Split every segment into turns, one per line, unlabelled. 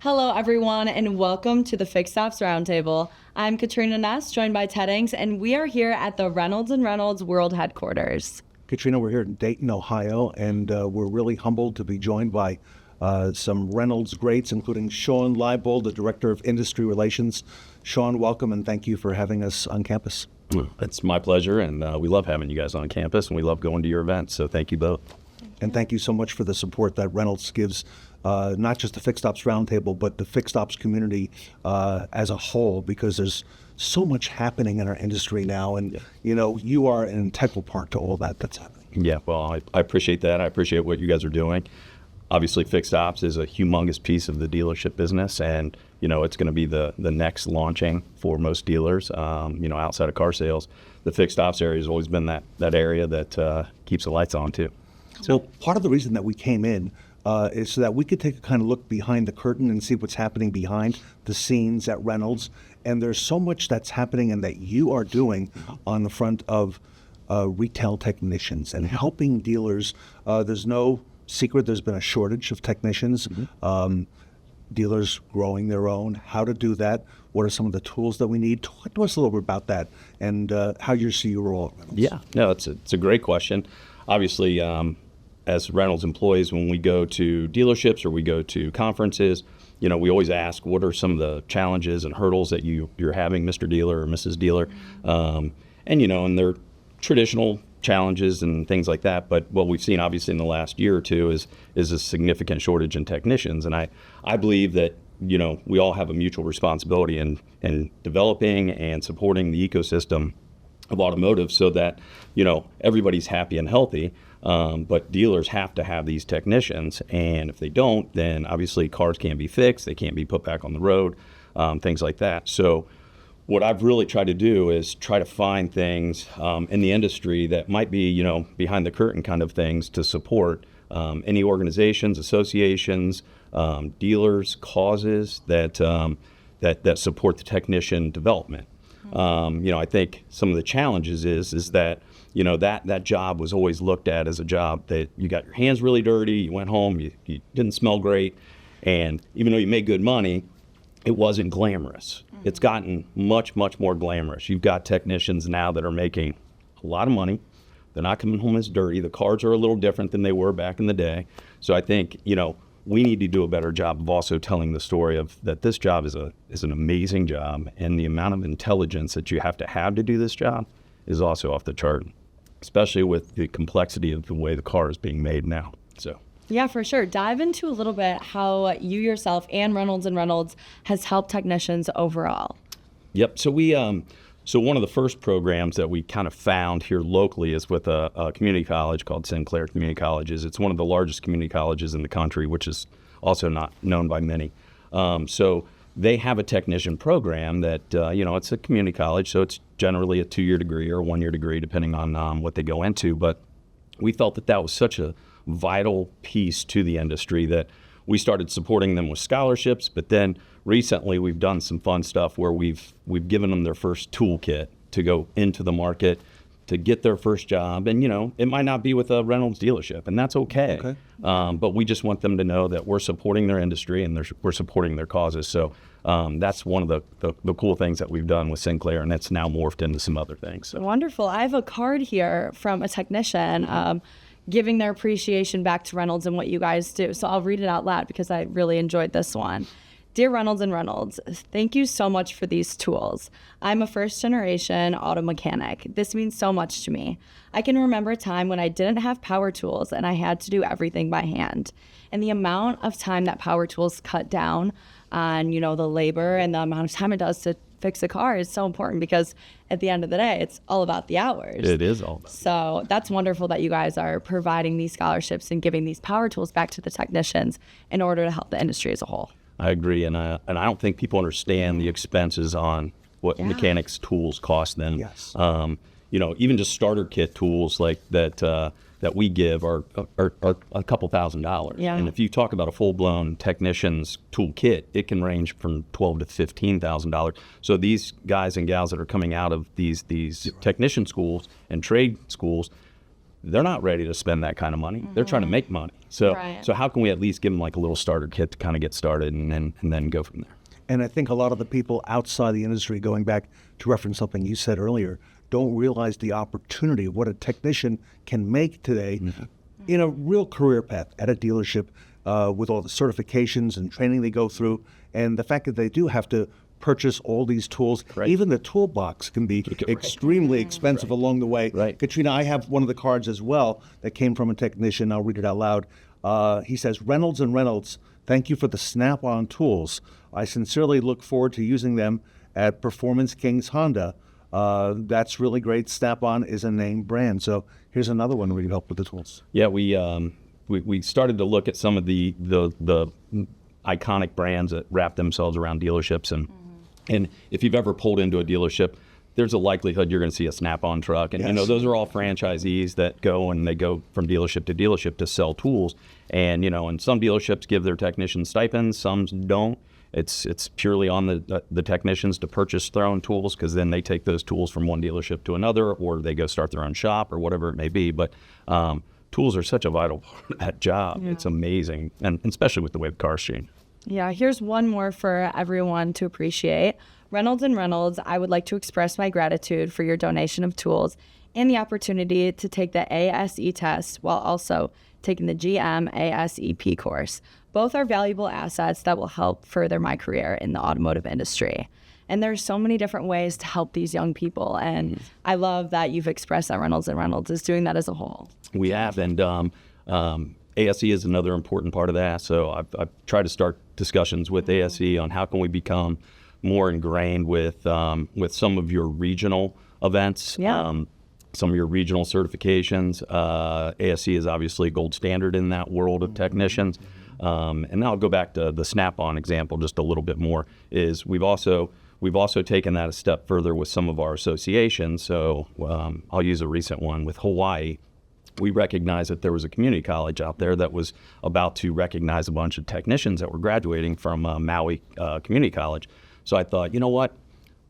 Hello, everyone, and welcome to the Fixed Ops Roundtable. I'm Katrina Ness, joined by Ted Ings, and we are here at the Reynolds and Reynolds World Headquarters.
Katrina, we're here in Dayton, Ohio, and we're really humbled to be joined by some Reynolds greats, including Shawn Leibold, the Director of Industry Relations. Shawn, welcome, and thank you for having us on campus.
It's my pleasure, and we love having you guys on campus, and we love going to your events, so thank you both.
And thank you so much for the support that Reynolds gives, not just the Fixed Ops Roundtable, but the Fixed Ops community as a whole, because there's so much happening in our industry now, and you are an integral part to all that's happening.
Yeah, well, I appreciate that. I appreciate what you guys are doing. Obviously, Fixed Ops is a humongous piece of the dealership business, and it's going to be the next launching for most dealers. Outside of car sales, the Fixed Ops area has always been that area that keeps the lights on too.
So part of the reason that we came in is so that we could take a kind of look behind the curtain and see what's happening behind the scenes at Reynolds. And there's so much that's happening and that you are doing on the front of retail technicians and helping dealers. There's no secret there's been a shortage of technicians. Dealers growing their own, how to do that, what are some of the tools that we need. Talk to us a little bit about that and how you see your role at Reynolds.
Yeah, no, it's a great question. Obviously, as Reynolds employees, when we go to dealerships or we go to conferences, we always ask, what are some of the challenges and hurdles that you're having, Mr. Dealer or Mrs. Dealer? And they're traditional challenges and things like that. But what we've seen, obviously, in the last year or two is a significant shortage in technicians. And I believe that, we all have a mutual responsibility in developing and supporting the ecosystem of automotive so that, everybody's happy and healthy. But dealers have to have these technicians, and if they don't, then obviously cars can't be fixed, they can't be put back on the road, things like that. So what I've really tried to do is try to find things in the industry that might be, behind the curtain kind of things to support any organizations, associations, dealers, causes that support the technician development. I think some of the challenges is that that job was always looked at as a job that you got your hands really dirty, you went home, you didn't smell great, and even though you made good money, it wasn't glamorous. It's gotten much, much more glamorous. You've got technicians now that are making a lot of money. They're not coming home as dirty. The cars are a little different than they were back in the day. So I think, we need to do a better job of also telling the story of that this job is an amazing job, and the amount of intelligence that you have to do this job is also off the chart, especially with the complexity of the way the car is being made now. So.
Yeah, for sure. Dive into a little bit how you yourself and Reynolds has helped technicians overall.
Yep. So so one of the first programs that we kind of found here locally is with a community college called Sinclair Community Colleges. It's one of the largest community colleges in the country, which is also not known by many. So they have a technician program that, it's a community college, so it's generally a 2-year degree or a 1-year degree, depending on what they go into. But we felt that was such a vital piece to the industry that we started supporting them with scholarships. But then recently we've done some fun stuff where we've given them their first toolkit to go into the market to get their first job. And, it might not be with a Reynolds dealership, and that's okay. But we just want them to know that we're supporting their industry and we're supporting their causes. So that's one of the cool things that we've done with Sinclair, and it's now morphed into some other things. So.
Wonderful. I have a card here from a technician giving their appreciation back to Reynolds and what you guys do. So I'll read it out loud because I really enjoyed this one. Dear Reynolds and Reynolds, thank you so much for these tools. I'm a first-generation auto mechanic. This means so much to me. I can remember a time when I didn't have power tools and I had to do everything by hand. And the amount of time that power tools cut down on, the labor and the amount of time it does to fix a car is so important because at the end of the day, it's all about the hours.
It is all about.
So that's wonderful that you guys are providing these scholarships and giving these power tools back to the technicians in order to help the industry as a whole.
I agree, and I don't think people understand the expenses on what mechanics tools cost them.
Yes.
Even just starter kit tools like that that we give are a couple $1,000s.
Yeah.
And if you talk about a full-blown technician's tool kit, it can range from $12,000 to $15,000. So these guys and gals that are coming out of these technician schools and trade schools, they're not ready to spend that kind of money. They're trying to make money. So
Right.
so how can we at least give them like a little starter kit to kind of get started and then go from there?
And I think a lot of the people outside the industry, going back to reference something you said earlier, don't realize the opportunity of what a technician can make today in a real career path at a dealership with all the certifications and training they go through. And the fact that they do have to purchase all these tools,
Right.
even the toolbox can be extremely expensive along the way.
Right.
Katrina, I have one of the cards as well that came from a technician. I'll read it out loud. He says, Reynolds and Reynolds, thank you for the Snap-on tools. I sincerely look forward to using them at Performance Kings Honda. That's really great. Snap-on is a name brand. So here's another one where you help with the tools.
Yeah, we started to look at some of the iconic brands that wrap themselves around dealerships, and if you've ever pulled into a dealership, there's a likelihood you're going to see a Snap-on truck, and you know
Yes.
those are all franchisees that go from dealership to sell tools, and and some dealerships give their technicians stipends, some don't. It's purely on the technicians to purchase their own tools, because then they take those tools from one dealership to another, or they go start their own shop or whatever it may be. But tools are such a vital part of that job.
Yeah.
It's amazing, and especially with the way the cars change.
Yeah, here's one more for everyone to appreciate. Reynolds and Reynolds, I would like to express my gratitude for your donation of tools and the opportunity to take the ASE test while also taking the GM ASEP course. Both are valuable assets that will help further my career in the automotive industry. And there's so many different ways to help these young people. And I love that you've expressed that Reynolds and Reynolds is doing that as a whole.
We have, and ASE is another important part of that. So I've tried to start discussions with ASE on how can we become more ingrained with some of your regional events,
Yeah.
some of your regional certifications. ASE is obviously gold standard in that world of technicians. And now I'll go back to the Snap-on example just a little bit more. Is we've also taken that a step further with some of our associations. So I'll use a recent one with Hawaii. We recognized that there was a community college out there that was about to recognize a bunch of technicians that were graduating from Maui Community College. So I thought, you know what?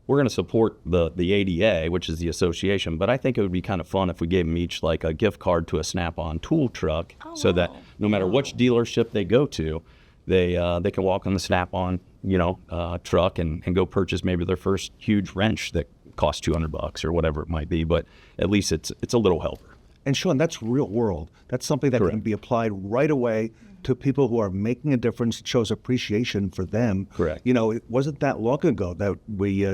We're going to support the ADA, which is the association, but I think it would be kind of fun if we gave them each like a gift card to a Snap-on tool truck, so that no matter which dealership they go to, they can walk on the Snap-on truck and go purchase maybe their first huge wrench that costs $200 or whatever it might be. But at least it's a little helper.
And Shawn, that's real world. That's something that
Correct.
can be applied right away to people who are making a difference. It shows appreciation for them.
Correct.
It wasn't that long ago that we,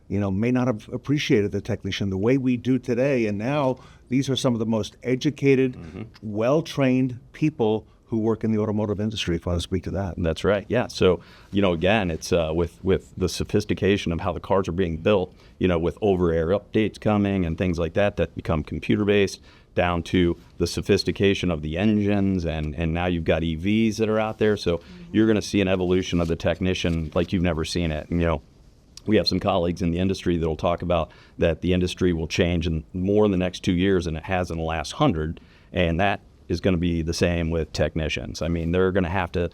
may not have appreciated the technician the way we do today. And now these are some of the most educated, well-trained people who work in the automotive industry, if I want to speak to that.
That's right. Yeah. So, again, it's with the sophistication of how the cars are being built, with over-air updates coming and things like that become computer-based, down to the sophistication of the engines, and now you've got EVs that are out there. So you're going to see an evolution of the technician like you've never seen it. And, we have some colleagues in the industry that will talk about that the industry will change more in the next 2 years than it has in the last 100, and that is going to be the same with technicians. I mean, they're going to have to,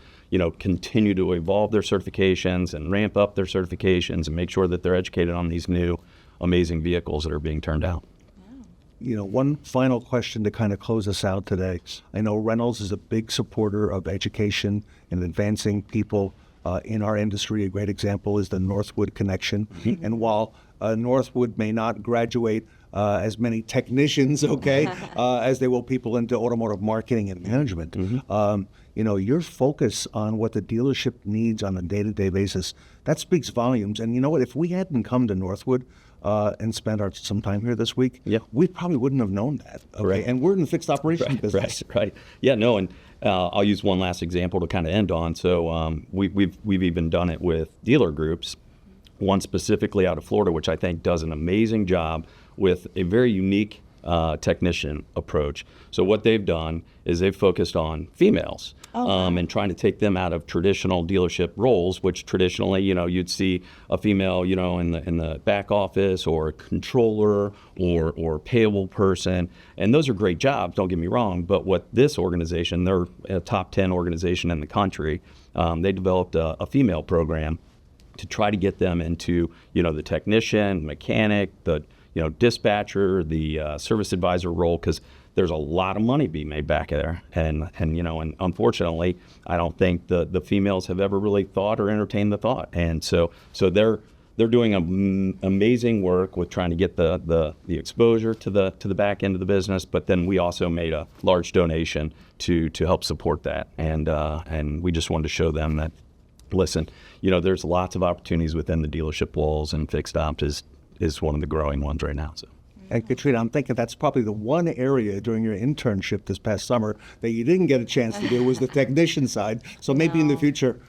continue to evolve their certifications and ramp up their certifications and make sure that they're educated on these new amazing vehicles that are being turned out.
One final question to kind of close us out today. I know Reynolds is a big supporter of education and advancing people in our industry. A great example is the Northwood Connection. And while Northwood may not graduate as many technicians, as they will people into automotive marketing and management, your focus on what the dealership needs on a day-to-day basis, that speaks volumes. And you know what? If we hadn't come to Northwood and spent some time here this week, we probably wouldn't have known that.
Right.
And we're in the fixed operations business.
Right. Yeah, no, and I'll use one last example to kind of end on. So we've even done it with dealer groups, one specifically out of Florida, which I think does an amazing job with a very unique technician approach. So what they've done is they've focused on females and trying to take them out of traditional dealership roles, which traditionally, you'd see a female, in the back office, or a controller, or payable person, and those are great jobs. Don't get me wrong, but what this organization, they're a top 10 organization in the country, they developed a female program to try to get them into, the technician, mechanic, the dispatcher, the service advisor role, because there's a lot of money being made back there. And unfortunately, I don't think the females have ever really thought or entertained the thought. And so they're doing amazing work with trying to get the exposure to the back end of the business. But then we also made a large donation to help support that. And we just wanted to show them that, listen, there's lots of opportunities within the dealership walls, and Fixed Ops is one of the growing ones right now. So.
And Katrina, I'm thinking that's probably the one area during your internship this past summer that you didn't get a chance to do was the technician side. So maybe in the future,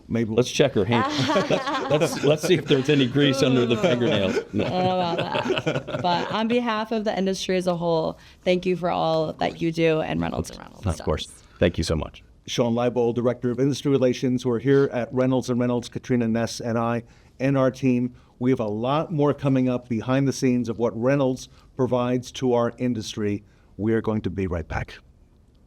maybe
let's check her hand. let's see if there's any grease under the fingernails. No.
I don't know about that. But on behalf of the industry as a whole, thank you for all that you do, and Reynolds and Reynolds.
Of course. Thank you so much.
Shawn Leibold, Director of Industry Relations. We're here at Reynolds and Reynolds, Katrina Ness and I, and our team. We have a lot more coming up behind the scenes of what Reynolds provides to our industry. We are going to be right back.